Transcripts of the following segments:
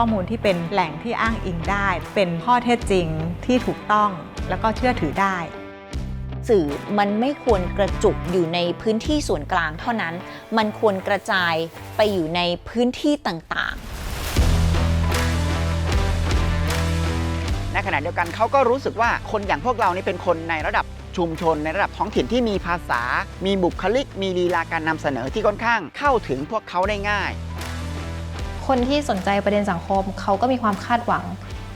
ข้อมูลที่เป็นแหล่งที่อ้างอิงได้เป็นข้อเท็จจริงที่ถูกต้องแล้วก็เชื่อถือได้สื่อมันไม่ควรกระจุกอยู่ในพื้นที่ส่วนกลางเท่านั้นมันควรกระจายไปอยู่ในพื้นที่ต่างในขณะเดียวกันเขาก็รู้สึกว่าคนอย่างพวกเรานี่เป็นคนในระดับชุมชนในระดับท้องถิ่นที่มีภาษามีบุคลิกมีลีลาการนำเสนอที่ค่อนข้างเข้าถึงพวกเขาได้ง่ายคนที่สนใจประเด็นสังคมเขาก็มีความคาดหวัง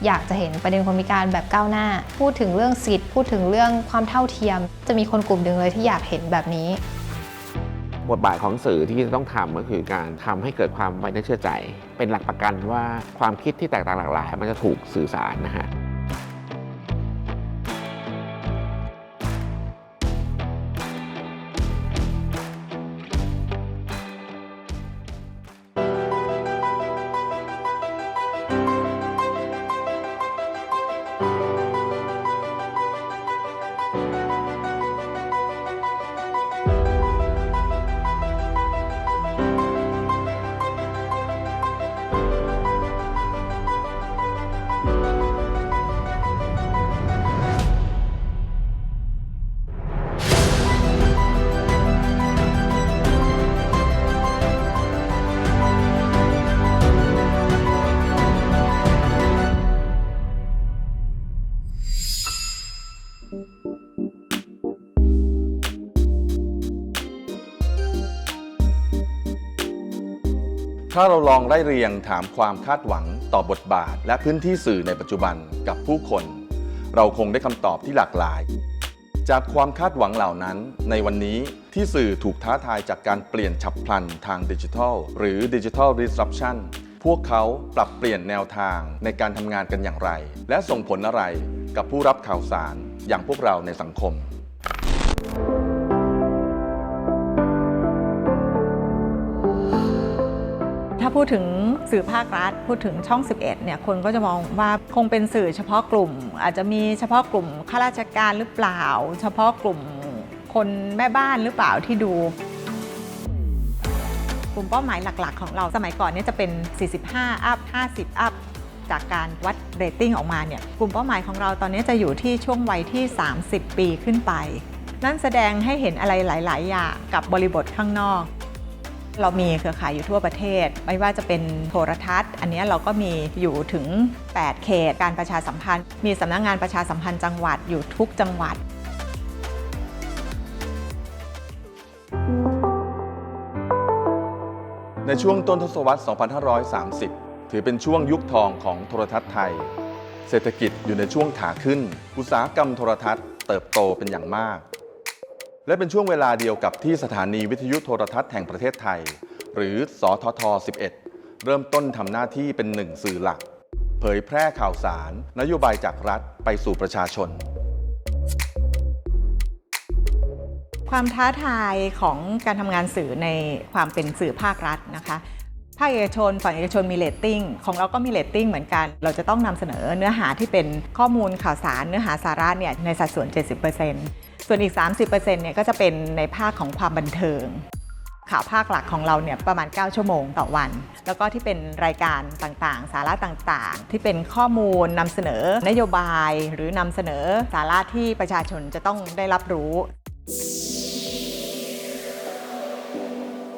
อยากจะเห็นประเด็นคนพิการแบบก้าวหน้าพูดถึงเรื่องสิทธิ์พูดถึงเรื่องความเท่าเทียมจะมีคนกลุ่มหนึ่งเลยที่อยากเห็นแบบนี้บทบาทของสื่อที่จะต้องทำก็คือการทำให้เกิดความไว้เนื้อเชื่อใจเป็นหลักประกันว่าความคิดที่แตกต่างหลากหลายมันจะถูกสื่อสารนะฮะถ้าเราลองไล่เรียงถามความคาดหวังต่อบทบาทและพื้นที่สื่อในปัจจุบันกับผู้คนเราคงได้คำตอบที่หลากหลายจากความคาดหวังเหล่านั้นในวันนี้ที่สื่อถูกท้าทายจากการเปลี่ยนฉับพลันทางดิจิทัลหรือ Digital Disruption พวกเขาปรับเปลี่ยนแนวทางในการทำงานกันอย่างไรและส่งผลอะไรกับผู้รับข่าวสารอย่างพวกเราในสังคมถ้าพูดถึงสื่อภาครัฐพูดถึงช่อง 11 เนี่ยคนก็จะมองว่าคงเป็นสื่อเฉพาะกลุ่มอาจจะมีเฉพาะกลุ่มข้าราชการหรือเปล่าเฉพาะกลุ่มคนแม่บ้านหรือเปล่าที่ดูกลุ่มเป้าหมายหลักๆของเราสมัยก่อนเนี่ยจะเป็น45อัพ50อัพจากการวัดเรตติ้งออกมาเนี่ยกลุ่มเป้าหมายของเราตอนนี้จะอยู่ที่ช่วงวัยที่30 ปีขึ้นไปนั่นแสดงให้เห็นอะไรหลายๆอย่างกับบริบทข้างนอกเรามีเครือข่ายอยู่ทั่วประเทศไม่ว่าจะเป็นโทรทัศน์อันนี้เราก็มีอยู่ถึง8เขตการประชาสัมพันธ์มีสำนักงานประชาสัมพันธ์จังหวัดอยู่ทุกจังหวัดในช่วงต้นทศวรรษ 2530 ถือเป็นช่วงยุคทองของโทรทัศน์ไทยเศรษฐกิจอยู่ในช่วงขาขึ้นอุตสาหกรรมโทรทัศน์เติบโตเป็นอย่างมากและเป็นช่วงเวลาเดียวกับที่สถานีวิทยุโทรทัศน์แห่งประเทศไทยหรือสทท 11 เริ่มต้นทำหน้าที่เป็นหนึ่งสื่อหลักเผยแพร่ข่าวสารนโยบายจากรัฐไปสู่ประชาชนความท้าทายของการทำงานสื่อในความเป็นสื่อภาครัฐนะคะภาคเอกชนฝั่งเอกชนมีเรตติ้งของเราก็มีเรตติ้งเหมือนกันเราจะต้องนำเสนอเนื้อหาที่เป็นข้อมูลข่าวสารเนื้อหาสาระเนี่ยในสัดส่วน 70%ส่วนอีก 30% เนี่ยก็จะเป็นในภาคของความบันเทิงข่าวภาคหลักของเราเนี่ยประมาณ9ชั่วโมงต่อวันแล้วก็ที่เป็นรายการต่างๆสาระต่างๆที่เป็นข้อมูลนำเสนอนโยบายหรือนำเสนอสาระที่ประชาชนจะต้องได้รับรู้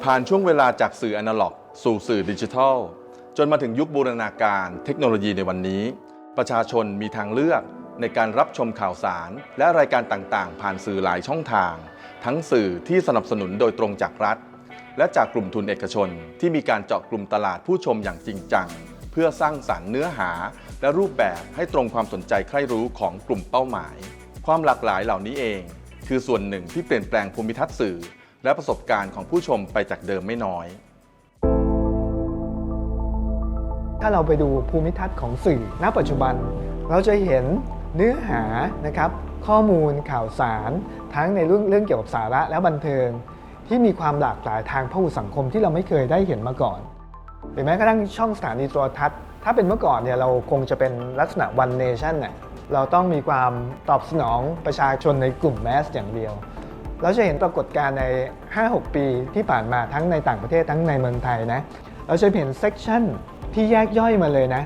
ผ่านช่วงเวลาจากสื่ออนาล็อกสู่สื่อดิจิทัลจนมาถึงยุคบูรณาการเทคโนโลยีในวันนี้ประชาชนมีทางเลือกในการรับชมข่าวสารและรายการต่างๆผ่านสื่อหลายช่องทางทั้งสื่อที่สนับสนุนโดยตรงจากรัฐและจากกลุ่มทุนเอกชนที่มีการเจาะกลุ่มตลาดผู้ชมอย่างจริงจังเพื่อสร้างสรรค์เนื้อหาและรูปแบบให้ตรงความสนใจใคร่รู้ของกลุ่มเป้าหมายความหลากหลายเหล่านี้เองคือส่วนหนึ่งที่เปลี่ยนแปลงภูมิทัศน์สื่อและประสบการณ์ของผู้ชมไปจากเดิมไม่น้อยถ้าเราไปดูภูมิทัศน์ของสื่อณปัจจุบันเราจะเห็นเนื้อหานะครับข้อมูลข่าวสารทั้งในเรื่องเกี่ยวกับสาระและบันเทิงที่มีความหลากหลายทางพหุสังคมที่เราไม่เคยได้เห็นมาก่อนหรือแม้กระทั่งช่องสถานีโทรทัศน์ถ้าเป็นเมื่อก่อนเนี่ยเราคงจะเป็นลักษณะ one nation เนี่ยเราต้องมีความตอบสนองประชาชนในกลุ่มแมสอย่างเดียวเราจะเห็นปรากฏการณ์ใน 5-6 ปีที่ผ่านมาทั้งในต่างประเทศทั้งในเมืองไทยนะเราจะเห็นเซกชัน ที่แยกย่อยมาเลยนะ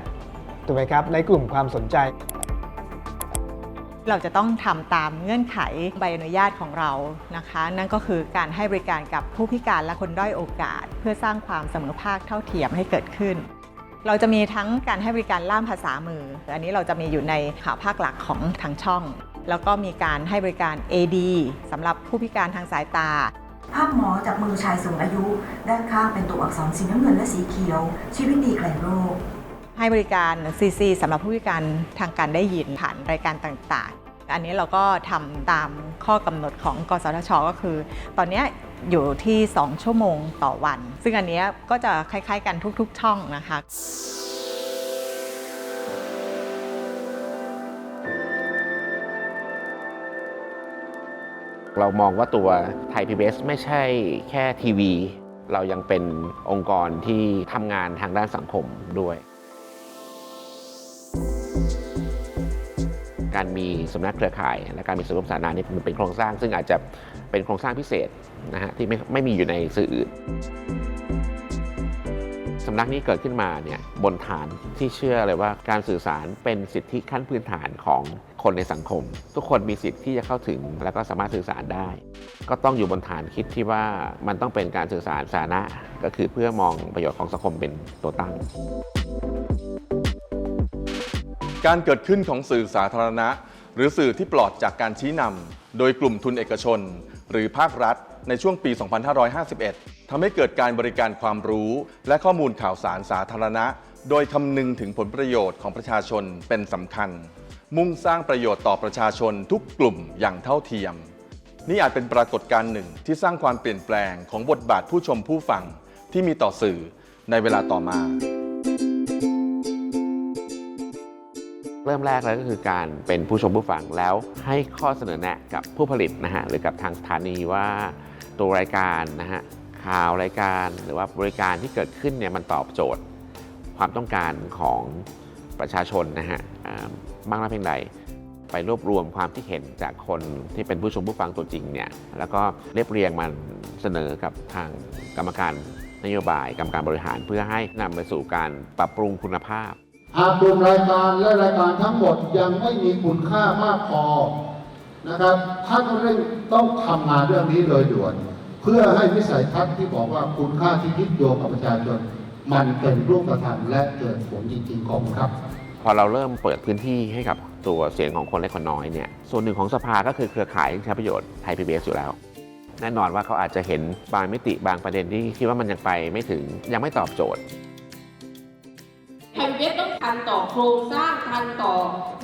ถูกไหมครับในกลุ่มความสนใจ เราจะต้องทำตามเงื่อนไขใบอนุญาตของเรานะคะ นั่นก็คือการให้บริการกับผู้พิการและคนด้อยโอกาส เพื่อสร้างความเสมอภาคเท่าเทียมให้เกิดขึ้น เราจะมีทั้งการให้บริการล่ามภาษามืออันนี้เราจะมีอยู่ในข่าวภาคหลักของทางช่อง แล้วก็มีการให้บริการ AD สำหรับผู้พิการทางสายตา ภาพหมอจากมือชายสูงอายุ ด้านข้างเป็นตัวอักษรสีน้ำเงินและสีเขียว ชีวิตดีไกลโรค ให้บริการ CC สำหรับผู้พิการทางการได้ยินผ่านรายการต่างๆ อันนี้เราก็ทำตามข้อกำหนดของกสทช.ก็คือ ตอนนี้อยู่ที่2 ชั่วโมงต่อวัน ซึ่งอันนี้ก็จะคล้ายๆกันทุกๆช่องนะคะ เรามองว่าตัวไทย PBS ไม่ใช่แค่ทีวี เรายังเป็นองค์กรที่ทำงานทางด้านสังคมด้วย การมีสำนักเครือข่ายและการมีส่วนร่วมสาธารณะนี่เป็นโครงสร้างซึ่งอาจจะเป็นโครงสร้างพิเศษนะฮะที่ไม่มีอยู่ในสื่ออื่นสำนักนี้เกิดขึ้นมาเนี่ยบนฐานที่เชื่อเลยว่าการสื่อสารเป็นสิทธิขั้นพื้นฐานของคนในสังคม ทุกคนมีสิทธิที่จะเข้าถึงแล้วก็สามารถสื่อสารได้ ก็ต้องอยู่บนฐานคิดที่ว่ามันต้องเป็นการสื่อสารสาธารณะก็คือเพื่อมองประโยชน์ของสังคมเป็นตัวตั้ง การเกิดขึ้นของสื่อสาธารณะหรือสื่อที่ปลอดจากการชี้นำโดยกลุ่มทุนเอกชนหรือภาครัฐในช่วงปี 2551 ทำให้เกิดการบริการความรู้และข้อมูลข่าวสารสาธารณะโดยคำนึงถึงผลประโยชน์ของประชาชนเป็นสำคัญมุ่งสร้างประโยชน์ต่อประชาชนทุกกลุ่มอย่างเท่าเทียมนี่อาจเป็นปรากฏการณ์หนึ่งที่สร้างความเปลี่ยนแปลงของบทบาทผู้ชมผู้ฟังที่มีต่อสื่อในเวลาต่อมาเริ่มแรกเลยก็คือการเป็นผู้ชมผู้ฟังแล้วให้ข้อเสนอแนะกับผู้ผลิตนะฮะหรือกับทางสถานีว่าตัวรายการนะฮะข่าวรายการหรือว่าบริการที่เกิดขึ้นเนี่ยมันตอบโจทย์ความต้องการของประชาชนนะฮะมากน้อยเพียงใดไปรวบรวมความคิดเห็นจากคนที่เป็นผู้ชมผู้ฟังตัวจริงเนี่ยแล้วก็เรียบเรียงมันเสนอกับทางกรรมการนโยบายกรรมการบริหารเพื่อให้นำไปสู่การปรับปรุงคุณภาพหากกลุ่มรายการและรายการทั้งหมดยังไม่มีคุณค่ามากพอนะครับท่านต้องทำงานเรื่องนี้โดยด่วนเพื่อให้วิสัยทัศน์ที่บอกว่าคุณค่าที่ยึดโยงกับประชาชนมันเป็นรูปธรรมและเกิดผลจริงๆของครับพอเราเริ่มเปิดพื้นที่ให้กับตัวเสียงของคนเล็กคนน้อยเนี่ยส่วนหนึ่งของสภาก็คือเครือข่ายที่ใช้ประโยชน์ไทย PBS อยู่แล้วแน่นอนว่าเขาอาจจะเห็นบางมิติบางประเด็นที่คิดว่ามันยังไปไม่ถึงยังไม่ตอบโจทย์ไทย PBS ต้องทันต่อโครงสร้างทันต่อ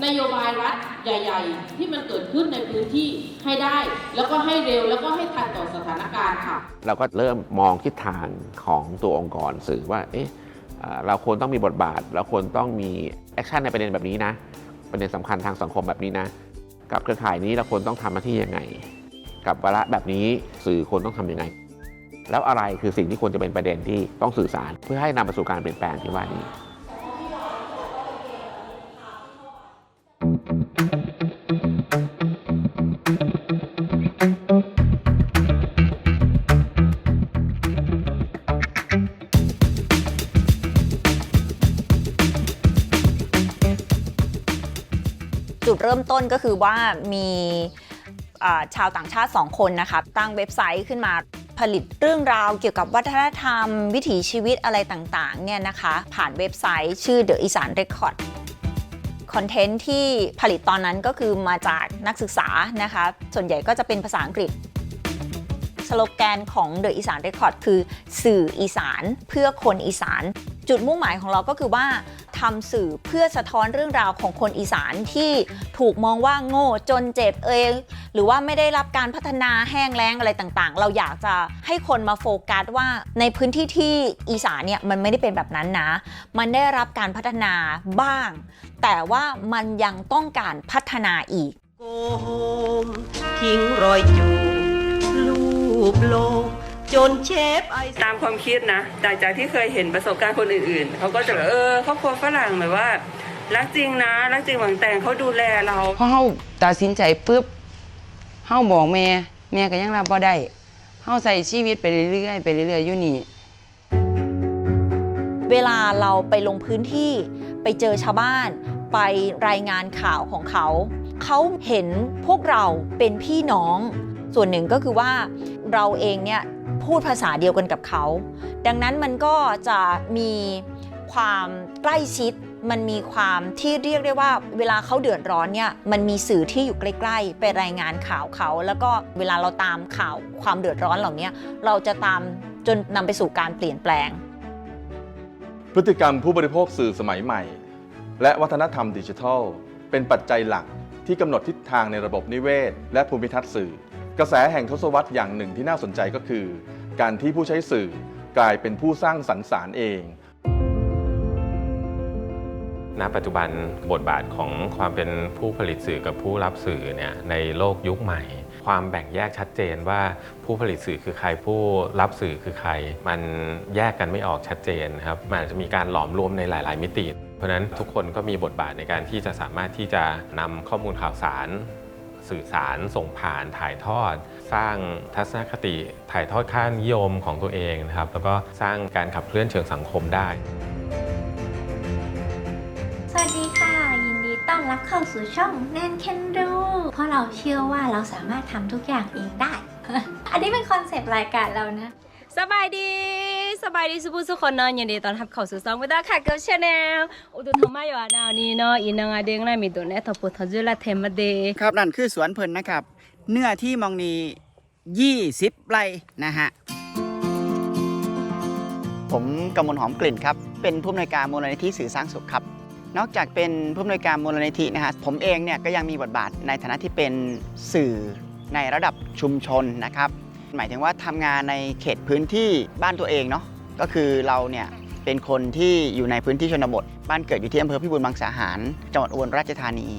นโยบายรัฐใหญ่ๆที่มันเกิดขึ้นในพื้นที่ให้ได้แล้วก็ให้เร็วแล้วก็ให้ทันต่อสถานการณ์ค่ะเราก็เริ่มมองทิศทางของตัวองค์กรสื่อว่าเราควรต้องมีบทบาทเราควรต้องมีแอคชั่นในประเด็นแบบนี้นะประเด็นสำคัญทางสังคมแบบนี้นะกับเครือข่ายนี้เราควรต้องทำหน้าที่ยังไงกับวาระแบบนี้สื่อควรต้องทำยังไงแล้วอะไรคือสิ่งที่ควรจะเป็นประเด็นที่ต้องสื่อสารเพื่อให้นำไปสู่การเปลี่ยนแปลงที่ว่านี้จุดเริ่มต้นก็คือว่ามีชาวต่างชาติ2 คนนะคะตั้งเว็บไซต์ขึ้นมาผลิตเรื่องราวเกี่ยวกับวัฒนธรรมวิถีชีวิตอะไรต่างๆเนี่ยนะคะผ่านเว็บไซต์ชื่อ The Isan Record คอนเทนต์ที่ผลิตตอนนั้นก็คือมาจากนักศึกษานะคะส่วนใหญ่ก็จะเป็นภาษาอังกฤษสโลแกนของ The Isan Record คือสื่ออีสานเพื่อคนอีสานจุดมุ่งหมายของเราก็คือว่าทำสื่อเพื่อสะท้อนเรื่องราวของคนอีสานที่ถูกมองว่าโง่จนเจ็บหรือว่าไม่ได้รับการพัฒนาแห้งแล้งอะไรต่างๆเราอยากจะให้คนมาโฟกัสว่าในพื้นที่ที่อีสานเนี่ยมันไม่ได้เป็นแบบนั้นนะมันได้รับการพัฒนาบ้างแต่ว่ามันยังต้องการพัฒนาอีกโกโฮมทิ้งรอยจูลูบโลกจนเชฟตามความคิดนะจากที่เคยเห็นประสบการณ์คนอื่นๆเขาก็จะแบบครอบครัวฝรั่งแบบว่ารักจริงนะรักจริงหวังแต่งเขาดูแลเราพอเฮาตัดสินใจปุ๊บเฮาบอกแม่ก็ยังรับบ่ได้เฮาใส่ชีวิตไปเรื่อยๆอยู่นี่ เวลาเราไปลงพื้นที่ไปเจอชาวบ้านไปรายงานข่าวของเขาเห็นพวกเราเป็นพี่น้องส่วนหนึ่งก็คือว่าเราเองเนี่ยพูดภาษาเดียวกันกับเขาดังนั้นมันก็จะมีความใกล้ชิดมันมีความที่เรียกได้ว่าเวลาเขาเดือดร้อนเนี่ยมันมีสื่อที่อยู่ใกล้ๆไปรายงานข่าวเขาแล้วก็เวลาเราตามข่าวความเดือดร้อนเหล่านี้เราจะตามจนนำไปสู่การเปลี่ยนแปลงพฤติกรรมผู้บริโภคสื่อสมัยใหม่และวัฒนธรรมดิจิทัลเป็นปัจจัยหลักที่กำหนดทิศทางในระบบนิเวศและภูมิทัศน์สื่อกระแสแห่งทศวรรษอย่างหนึ่งที่น่าสนใจก็คือการที่ผู้ใช้สื่อกลายเป็นผู้สร้างสรรค์สารเองณปัจจุบันบทบาทของความเป็นผู้ผลิตสื่อกับผู้รับสื่อเนี่ยในโลกยุคใหม่ความแบ่งแยกชัดเจนว่าผู้ผลิตสื่อคือใครผู้รับสื่อคือใครมันแยกกันไม่ออกชัดเจนครับมันอาจจะมีการหลอมรวมในหลายๆมิติเพราะฉะนั้นทุกคนก็มีบทบาทในการที่จะสามารถที่จะนำข้อมูลข่าวสารสื่อสารส่งผ่านถ่ายทอดสร้างทัศนคติถ่ายทอดค่านิยมของตัวเองนะครับแล้วก็สร้างการขับเคลื่อนเชิงสังคมได้สวัสดีค่ะยินดีต้อนรับเข้าสู่ช่องแนนเคนดูเพราะเราเชื่อว่าเราสามารถทำทุกอย่างเองได้ อันนี้เป็นคอนเซปต์รายการเรานะสบายดีสุขคนเนาะยินดีต้อนรับเข้าสู่ช่องวิดาค่ะเกิร์ลชาแนลอุตุธรรมะอยู่นาวนี้เนาะอีนางอเดงน่ะมีตัวเนทอปุทจุลเทมเดครับนั่นคือสวนเพิ่นนะครับเนื้อที่มองนี้20 ไร่นะฮะผมกมลหอมกลิ่นครับเป็นผู้อำนวยการมูลนิธิสื่อสร้างสุขครับนอกจากเป็นผู้อำนวยการมูลนิธินะฮะผมเองเนี่ยก็ยังมีบทบาทในฐานะที่เป็นสื่อในระดับชุมชนนะครับหมายถึงว่าทำงานในเขตพื้นที่บ้านตัวเองเนาะก็คือเราเนี่ยเป็นคนที่อยู่ในพื้นที่ชนบทบ้านเกิดอยู่ที่อำเภอพิบูลมังสาหารจังหวัดอุบลราชธานี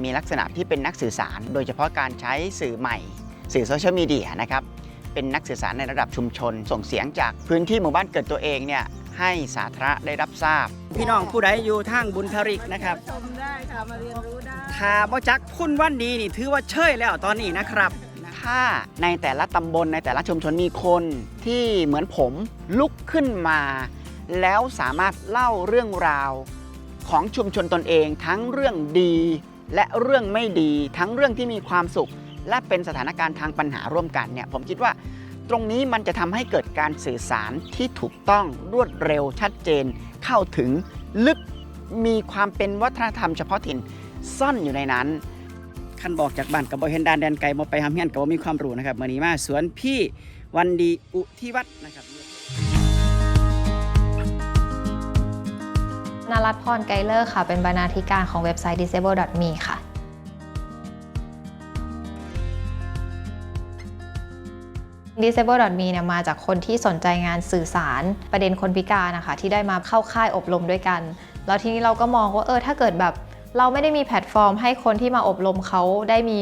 มีลักษณะที่เป็นนักสื่อสารโดยเฉพาะการใช้สื่อใหม่สื่อโซเชียลมีเดียนะครับเป็นนักสื่อสารในระดับชุมชนส่งเสียงจากพื้นที่หมู่บ้านเกิดตัวเองเนี่ยให้สาธารณะได้รับทราบพี่น้องผู้ใดอยู่ทางบุญทริกนะครับชมได้ค่ะมาเรียนรู้ได้ถ้าบ่จักคุณวันดีนี่ถือว่าเชยแล้วตอนนี้นะครับถ้าในแต่ละตำบลในแต่ละชุมชนมีคนที่เหมือนผมลุกขึ้นมาแล้วสามารถเล่าเรื่องราวของชุมชนตนเองทั้งเรื่องดีและเรื่องไม่ดีทั้งเรื่องที่มีความสุขและเป็นสถานการณ์ทางปัญหาร่วมกันเนี่ยผมคิดว่าตรงนี้มันจะทำให้เกิดการสื่อสารที่ถูกต้องรวดเร็วชัดเจนเข้าถึงลึกมีความเป็นวัฒนธรรมเฉพาะถิ่นซ่อนอยู่ในนั้นคันบอกจากบ้านกับบ่เห็นดานแดนไกลบ่ไปหำเฮียนกับบ่มีความรู้นะครับมื้อนี้มาสวนพี่วันดีอุทิวัฒน์นะครับนรัตน์พรไกรเลอร์ค่ะเป็นบรรณาธิการของเว็บไซต์ disable.me ค่ะdisable.me เนี่ยมาจากคนที่สนใจงานสื่อสารประเด็นคนพิการนะคะที่ได้มาเข้าค่ายอบรมด้วยกันแล้วทีนี้เราก็มองว่าถ้าเกิดแบบเราไม่ได้มีแพลตฟอร์มให้คนที่มาอบรมเขาได้มี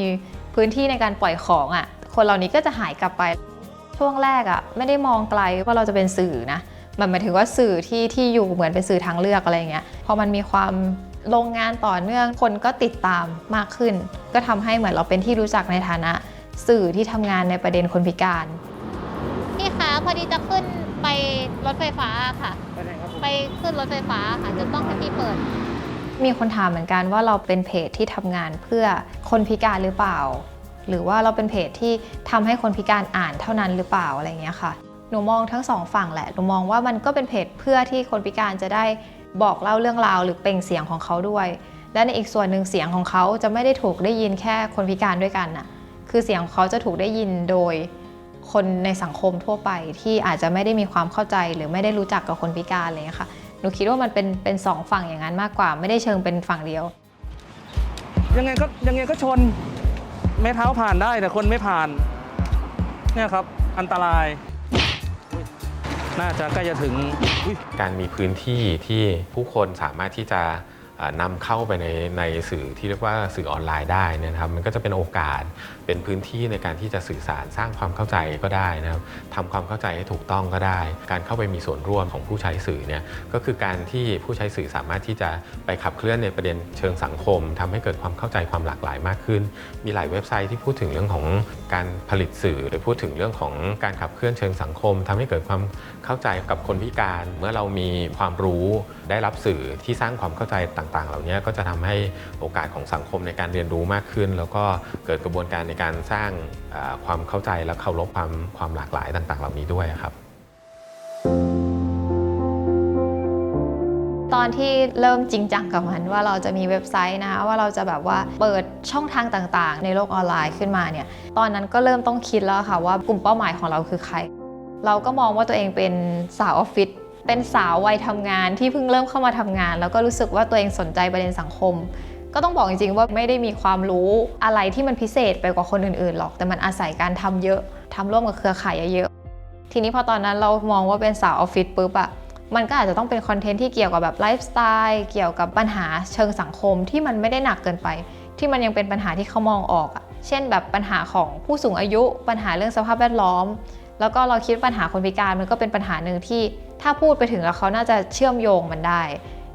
พื้นที่ในการปล่อยของอ่ะคนเหล่านี้ก็จะหายกลับไปช่วงแรกอ่ะไม่ได้มองไกลว่าเราจะเป็นสื่อนะมันหมายถึงว่าสื่อที่อยู่เหมือนเป็นสื่อทางเลือกอะไรเงี้ยพอมันมีความลงงานต่อเนื่องคนก็ติดตามมากขึ้นก็ทำให้เหมือนเราเป็นที่รู้จักในฐานะสื่อที่ทำงานในประเด็นคนพิการพี่คะพอดีจะขึ้นไปรถไฟฟ้าค่ะไปขึ้นรถไฟฟ้าค่ะจะต้องให้พี่เปิดมีคนถามเหมือนกันว่าเราเป็นเพจที่ทำงานเพื่อคนพิการหรือเปล่าหรือว่าเราเป็นเพจที่ทำให้คนพิการอ่านเท่านั้นหรือเปล่าอะไรเงี้ยค่ะหนูมองทั้งสองฝั่งแหละหนูมองว่ามันก็เป็นเพจเพื่อที่คนพิการจะได้บอกเล่าเรื่องราวหรือเปล่งเสียงของเขาด้วยและในอีกส่วนหนึ่งเสียงของเขาจะไม่ได้ถูกได้ยินแค่คนพิการด้วยกันน่ะคือเสียงของเขาจะถูกได้ยินโดยคนในสังคมทั่วไปที่อาจจะไม่ได้มีความเข้าใจหรือไม่ได้รู้จักกับคนพิการอะไรเงี้ยค่ะหนูคิดว่ามันเป็นสองฝั่งอย่างนั้นมากกว่าไม่ได้เชิงเป็นฝั่งเดียวยังไงก็ชนแม้เท้าผ่านได้แต่คนไม่ผ่านเนี่ยครับอันตรายน่าจะใกล้จะถึงการมีพื้นที่ที่ผู้คนสามารถที่จะ นำเข้าไปในสื่อที่เรียกว่าสื่อออนไลน์ได้นะครับมันก็จะเป็นโอกาสเป็นพื้นที่ในการที่จะสื่อสารสร้างความเข้าใจก็ได้นะครับทำความเข้าใจให้ถูกต้องก็ได้การเข้าไปมีส่วนร่วมของผู้ใช้สื่อเนี่ยก็คือการที่ผู้ใช้สื่อสามารถที่จะไปขับเคลื่อนในประเด็นเชิงสังคมทำให้เกิดความเข้าใจความหลากหลายมากขึ้นมีหลายเว็บไซต์ที่พูดถึงเรื่องของการผลิตสื่อหรือพูดถึงเรื่องของการขับเคลื่อนเชิงสังคมทำให้เกิดความเข้าใจกับคนพิการเมื่อเรามีความรู้ได้รับสื่อที่สร้างความเข้าใจต่างๆเหล่านี้ก็จะทำให้โอกาสของสังคมในการเรียนรู้มากขึ้นแล้วก็เกิดกระบวนการในการสร้างความเข้าใจและเคารพความหลากหลายต่างๆเหล่านี้ด้วยครับตอนที่เริ่มจริงจังกับมันว่าเราจะมีเว็บไซต์นะคะว่าเราจะแบบว่าเปิดช่องทางต่างๆในโลกออนไลน์ขึ้นมาเนี่ยตอนนั้นก็เริ่มต้องคิดแล้วค่ะว่ากลุ่มเป้าหมายของเราคือใครเราก็มองว่าตัวเองเป็นสาวออฟฟิศเป็นสาววัยทำงานที่เพิ่งเริ่มเข้ามาทำงานแล้วก็รู้สึกว่าตัวเองสนใจประเด็นสังคมก็ต้องบอกจริงๆว่าไม่ได้มีความรู้อะไรที่มันพิเศษไปกว่าคนอื่นๆหรอกแต่มันอาศัยการทำเยอะทำร่วมกับเครือข่ายเยอะๆทีนี้พอตอนนั้นเรามองว่าเป็นสาวออฟฟิศปุ๊บอะมันก็อาจจะต้องเป็นคอนเทนต์ที่เกี่ยวกับแบบไลฟ์สไตล์เกี่ยวกับปัญหาเชิงสังคมที่มันไม่ได้หนักเกินไปที่มันยังเป็นปัญหาที่เขามองออกอะเช่นแบบปัญหาของผู้สูงอายุปัญหาเรื่องสภาพแวดล้อมแล้วก็เราคิดปัญหาคนพิการมันก็เป็นปัญหาหนึ่งที่ถ้าพูดไปถึงแล้วเขาน่าจะเชื่อมโยงมันได้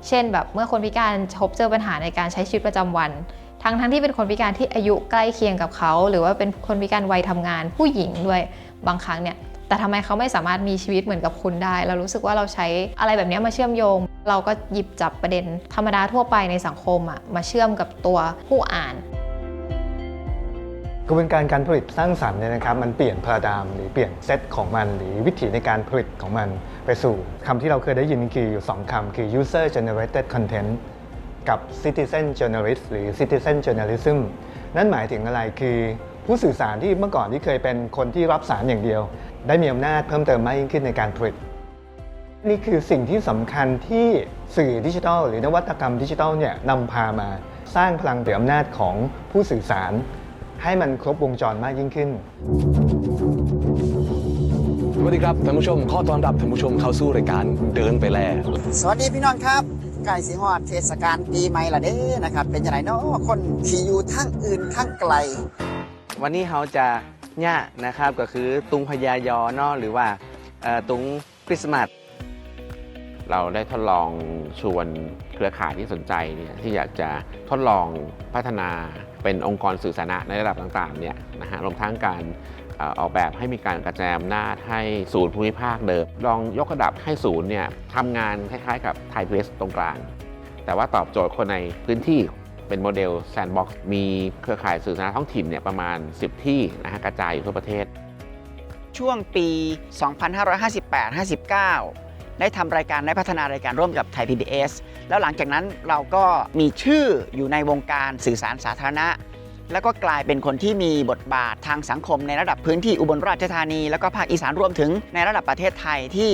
เช่นแบบเมื่อคนพิการพบเจอปัญหาในการใช้ชีวิตประจำวันทั้งที่เป็นคนพิการที่อายุใกล้เคียงกับเขาหรือว่าเป็นคนพิการวัยทำงานผู้หญิงด้วยบางครั้งเนี่ยแต่ทำไมเขาไม่สามารถมีชีวิตเหมือนกับคุณได้เรารู้สึกว่าเราใช้อะไรแบบนี้มาเชื่อมโยงเราก็หยิบจับประเด็นธรรมดาทั่วไปในสังคมมาเชื่อมกับตัวผู้อ่านกระบวนการการผลิตสร้างสรรค์เนี่ยนะครับมันเปลี่ยนพาราไดม์หรือเปลี่ยนเซตของมันหรือวิธีในการผลิตของมันไปสู่คำที่เราเคยได้ยินคืออยู่2คำคือ user generated content กับ citizen journalist หรือ citizen journalism นั่นหมายถึงอะไรคือผู้สื่อสารที่เมื่อก่อนที่เคยเป็นคนที่รับสารอย่างเดียวได้มีอำนาจเพิ่มเติมมากยิ่งขึ้นในการผลิตนี่คือสิ่งที่สำคัญที่สื่อดิจิทัลหรือนวัตกรรมดิจิทัลเนี่ยนำพามาสร้างพลังหรืออำนาจของผู้สื่อสารให้มันครบวงจรมากยิ่งขึ้นสวัสดีครับท่านผู้ชมขอต้อนรับท่านผู้ชมเข้าสู่รายการเดินไปแล้วสวัสดีพี่น้องครับใกล้สิฮอดเทศกาลปีใหม่ละเด้นะครับเป็นยังไงเนาะคนที่อยู่ทั้งอื่นทั้งไกลวันนี้เราจะเนี่ยนะครับก็คือตุงพญายอเนาะหรือว่าตุงคริสต์มาสเราได้ทดลองชวนเครือข่ายที่สนใจเนี่ยที่อยากจะทดลองพัฒนาเป็นองค์กรสื่อสาธารณะในระดับต่างๆเนี่ยนะฮะรวมทั้งการออกแบบให้มีการกระจายอำนาจให้ศูนย์ภูมิภาคเดิมลองยกระดับให้ศูนย์เนี่ยทำงานคล้ายๆกับไทยเพรสตรงกลางแต่ว่าตอบโจทย์คนในพื้นที่เป็นโมเดลแซนด์บ็อกซ์มีเครือข่ายสื่อสาธารณะท้องถิ่นเนี่ยประมาณ10ที่นะฮะกระจายอยู่ทั่วประเทศช่วงปี 2558-59 ได้ทำรายการได้พัฒนารายการร่วมกับไทย PBS แล้วหลังจากนั้นเราก็มีชื่ออยู่ในวงการสื่อสารสาธารณะแล้วก็กลายเป็นคนที่มีบทบาททางสังคมในระดับพื้นที่อุบลราชธานีแล้วก็ภาคอีสานรวมถึงในระดับประเทศไทยที่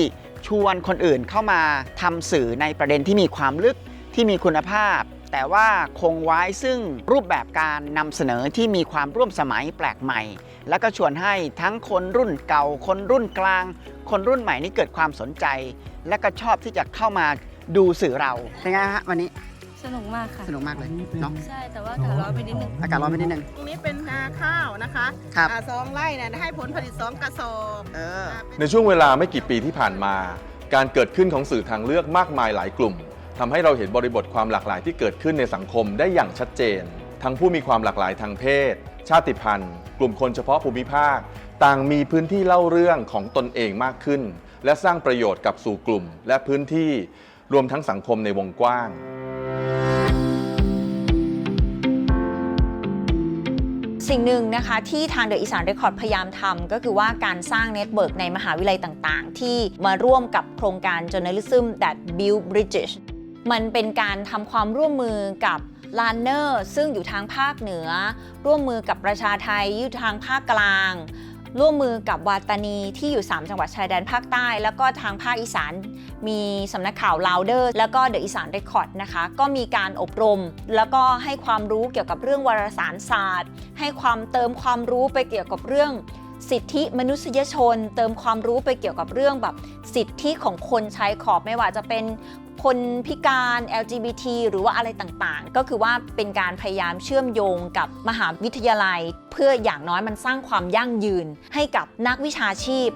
ชวนคนอื่นเข้ามาทำสื่อในประเด็นที่มีความลึกที่มีคุณภาพแต่ว่าคงไว้ซึ่งรูปแบบการนำเสนอที่มีความร่วมสมัยแปลกใหม่แล้วก็ชวนให้ทั้งคนรุ่นเก่าคนรุ่นกลางคนรุ่นใหม่นี้เกิดความสนใจและก็ชอบที่จะเข้ามาดูสื่อเราเป็นไงฮะวันนี้สนุกมากค่ะสนุกมากเลยเนาะใช่แต่ว่าอากาศร้อนไปนิดนึงอากาศร้อนไปนิดนึงตรงนี้เป็นนาข้าวนะคะครับ2 ไร่เนี่ยให้ผลผลิต2 กระสอบในช่วงเวลาไม่กี่ปีที่ผ่านมาการเกิดขึ้นของสื่อทางเลือกมากมายหลายกลุ่มทำให้เราเห็นบริบทความหลากหลายที่เกิดขึ้นในสังคมได้อย่างชัดเจนทั้งผู้มีความหลากหลายทางเพศชาติพันธุ์กลุ่มคนเฉพาะภูมิภาคต่างมีพื้นที่เล่าเรื่องของตนเองมากขึ้นและสร้างประโยชน์กับสู่กลุ่มและพื้นที่รวมทั้งสังคมในวงกว้างสิ่งหนึ่งนะคะที่ทาง The Isan Record พยายามทำก็คือว่าการสร้างเน็ตเวิร์กในมหาวิทยาลัยต่างๆที่มาร่วมกับโครงการ Journalism that Build Bridges มันเป็นการทำความร่วมมือกับลานเนอร์ซึ่งอยู่ทางภาคเหนือร่วมมือกับประชาไทยอยู่ทางภาคกลางร่วมมือกับวาตานีที่อยู่3จังหวัดชายแดนภาคใต้แล้วก็ทางภาคอีสานมีสำนักข่าว Louder แล้วก็ The Isan Record นะคะก็มีการอบรมแล้วก็ให้ความรู้เกี่ยวกับเรื่องวารสารศาสตร์ให้เติมความรู้ไปเกี่ยวกับเรื่องสิทธิมนุษยชนเติมความรู้ไปเกี่ยวกับเรื่องแบบสิทธิของคนชายขอบไม่ว่าจะเป็น คนพิการ LGBT หรือว่าอะไรต่างๆก็คือว่าเป็นการพยายามเชื่อมโยงกับมหาวิทยาลัย เพื่ออย่างน้อยมันสร้างความยั่งยืนให้กับนักวิชาชีพ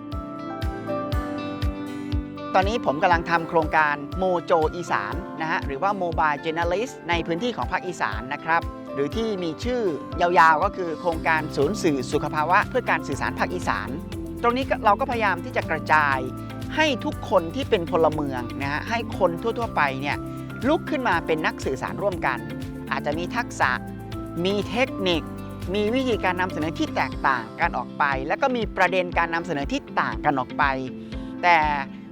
ตอนนี้ผมกำลังทำโครงการโมโจอีสานนะฮะหรือว่า Mobile Journalist ในพื้นที่ของภาคอีสานนะครับหรือที่มีชื่อยาวๆก็คือโครงการศูนย์สื่อสุขภาวะเพื่อการสื่อสารภาคอีสานตรงนี้เราก็พยายามที่จะกระจายให้ทุกคนที่เป็นพลเมืองนะฮะให้คนทั่วๆไปเนี่ยลุกขึ้นมาเป็นนักสื่อสารร่วมกันอาจจะมีทักษะมีเทคนิคมีวิธีการนำเสนอที่แตกต่างกันออกไปแล้วก็มีประเด็นการนำเสนอที่ต่างกันออกไปแต่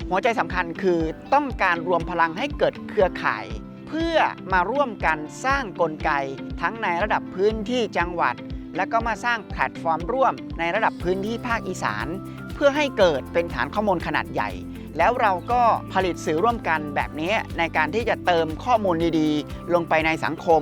หัวใจสำคัญคือต้องการรวมพลังให้เกิดเครือข่ายเพื่อมาร่วมกันสร้างกลไกทั้งในระดับพื้นที่จังหวัดแล้วก็มาสร้างแพลตฟอร์มร่วมในระดับพื้นที่ภาคอีสานเพื่อให้เกิดเป็นฐานข้อมูลขนาดใหญ่แล้วเราก็ผลิตสื่อร่วมกันแบบนี้ในการที่จะเติมข้อมูลดีๆลงไปในสังคม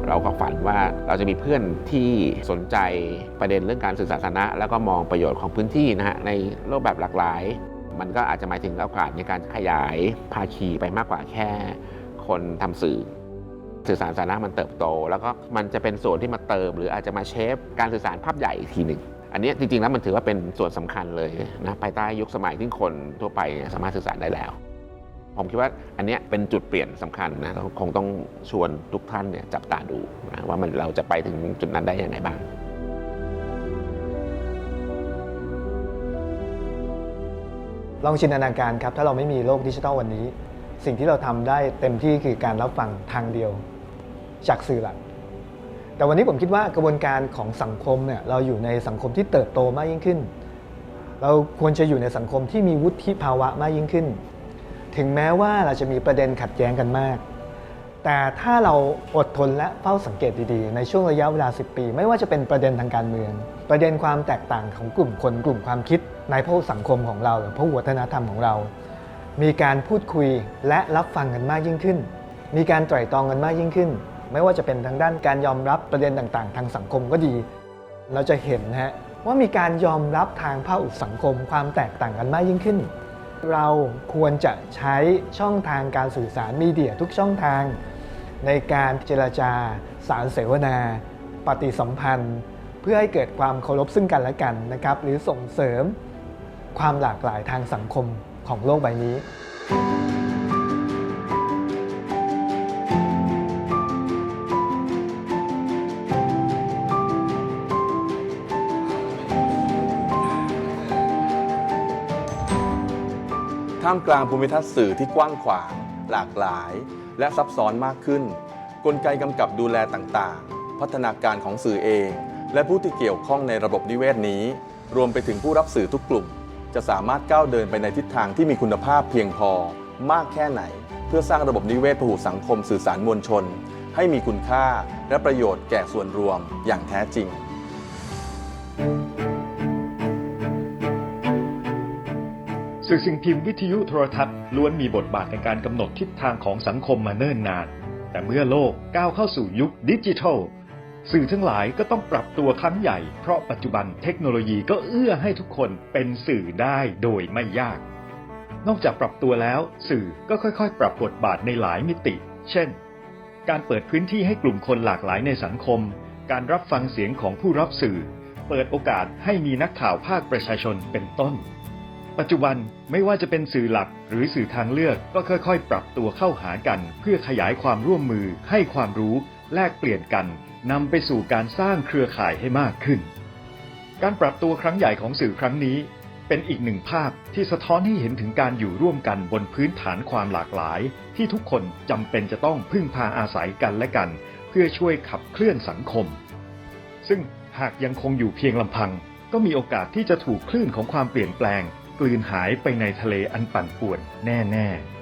เราก็ฝันว่าเราจะมีเพื่อนที่สนใจประเด็นเรื่องการสื่อสารสาธารณะแล้วก็มองประโยชน์ของพื้นที่นะฮะในรูปแบบหลากหลายมันก็อาจจะหมายถึงโอกาสในการขยายภาคีไปมากกว่าแค่คนทำสื่อสารสาธารณะมันเติบโตแล้วก็มันจะเป็นส่วนที่มาเติมหรืออาจจะมาเชฟการสื่อสารภาพใหญ่อีกทีหนึ่งอันนี้จริงๆแล้วมันถือว่าเป็นส่วนสำคัญเลยนะภายใต้ยุคสมัยที่คนทั่วไปสามารถสื่อสารได้แล้วผมคิดว่าอันนี้เป็นจุดเปลี่ยนสำคัญนะเราคงต้องชวนทุกท่านเนี่ยจับตาดูนะว่าเราจะไปถึงจุดนั้นได้ยังไงบ้างลองจินตนาการครับถ้าเราไม่มีโลกดิจิทัลวันนี้สิ่งที่เราทำได้เต็มที่คือการรับฟังทางเดียวจากสื่อหลักแต่วันนี้ผมคิดว่ากระบวนการของสังคมเนี่ยเราอยู่ในสังคมที่เติบโตมากยิ่งขึ้นเราควรจะอยู่ในสังคมที่มีวุฒิภาวะมากยิ่งขึ้นถึงแม้ว่าเราจะมีประเด็นขัดแย้งกันมากแต่ถ้าเราอดทนและเฝ้าสังเกตดีๆในช่วงระยะเวลา10 ปีไม่ว่าจะเป็นประเด็นทางการเมืองประเด็นความแตกต่างของกลุ่มคนกลุ่มความคิดในพหุสังคมของเราหรือพหุวัฒนธรรมของเรามีการพูดคุยและรับฟังกันมากยิ่งขึ้นมีการไตร่ตรองกันมากยิ่งขึ้นไม่ว่าจะเป็นทางด้านการยอมรับประเด็นต่างๆทางสังคมก็ดีเราจะเห็นว่ามีการยอมรับทางพหุสังคมความแตกต่างกันมากยิ่งขึ้นเราควรจะใช้ช่องทางการสื่อสารมีเดียทุกช่องทางในการเจรจาสารเสวนาปฏิสัมพันธ์เพื่อให้เกิดความเคารพซึ่งกันและกันนะครับหรือส่งเสริมความหลากหลายทางสังคมของโลกใบนี้ท่ามกลางภูมิทัศน์สื่อที่กว้างขวางหลากหลายและซับซ้อนมากขึ้นกลไกกำกับดูแลต่างๆพัฒนาการของสื่อเองและผู้ที่เกี่ยวข้องในระบบนิเวศนี้รวมไปถึงผู้รับสื่อทุกกลุ่มจะสามารถก้าวเดินไปในทิศทางที่มีคุณภาพเพียงพอมากแค่ไหนเพื่อสร้างระบบนิเวศพหุสังคมสื่อสารมวลชนให้มีคุณค่าและประโยชน์แก่ส่วนรวมอย่างแท้จริงสื่อสิ่งพิมพ์วิทยุโทรทัศน์ล้วนมีบทบาทในการกำหนดทิศทางของสังคมมาเนิ่นนานแต่เมื่อโลกก้าวเข้าสู่ยุคดิจิทัลสื่อทั้งหลายก็ต้องปรับตัวครั้งใหญ่เพราะปัจจุบันเทคโนโลยีก็เอื้อให้ทุกคนเป็นสื่อได้โดยไม่ยากนอกจากปรับตัวแล้วสื่อก็ค่อยๆปรับบทบาทในหลายมิติเช่นการเปิดพื้นที่ให้กลุ่มคนหลากหลายในสังคมการรับฟังเสียงของผู้รับสื่อเปิดโอกาสให้มีนักข่าวภาคประชาชนเป็นต้นปัจจุบันไม่ว่าจะเป็นสื่อหลักหรือสื่อทางเลือกก็ค่อยๆปรับตัวเข้าหากันเพื่อขยายความร่วมมือให้ความรู้แลกเปลี่ยนกันนำไปสู่การสร้างเครือข่ายให้มากขึ้นการปรับตัวครั้งใหญ่ของสื่อครั้งนี้เป็นอีกหนึ่งภาพที่สะท้อนให้เห็นถึงการอยู่ร่วมกันบนพื้นฐานความหลากหลายที่ทุกคนจำเป็นจะต้องพึ่งพาอาศัยกันและกันเพื่อช่วยขับเคลื่อนสังคมซึ่งหากยังคงอยู่เพียงลำพังก็มีโอกาสที่จะถูกคลื่นของความเปลี่ยนแปลงกลืนหายไปในทะเลอันปั่นป่วนแน่ๆ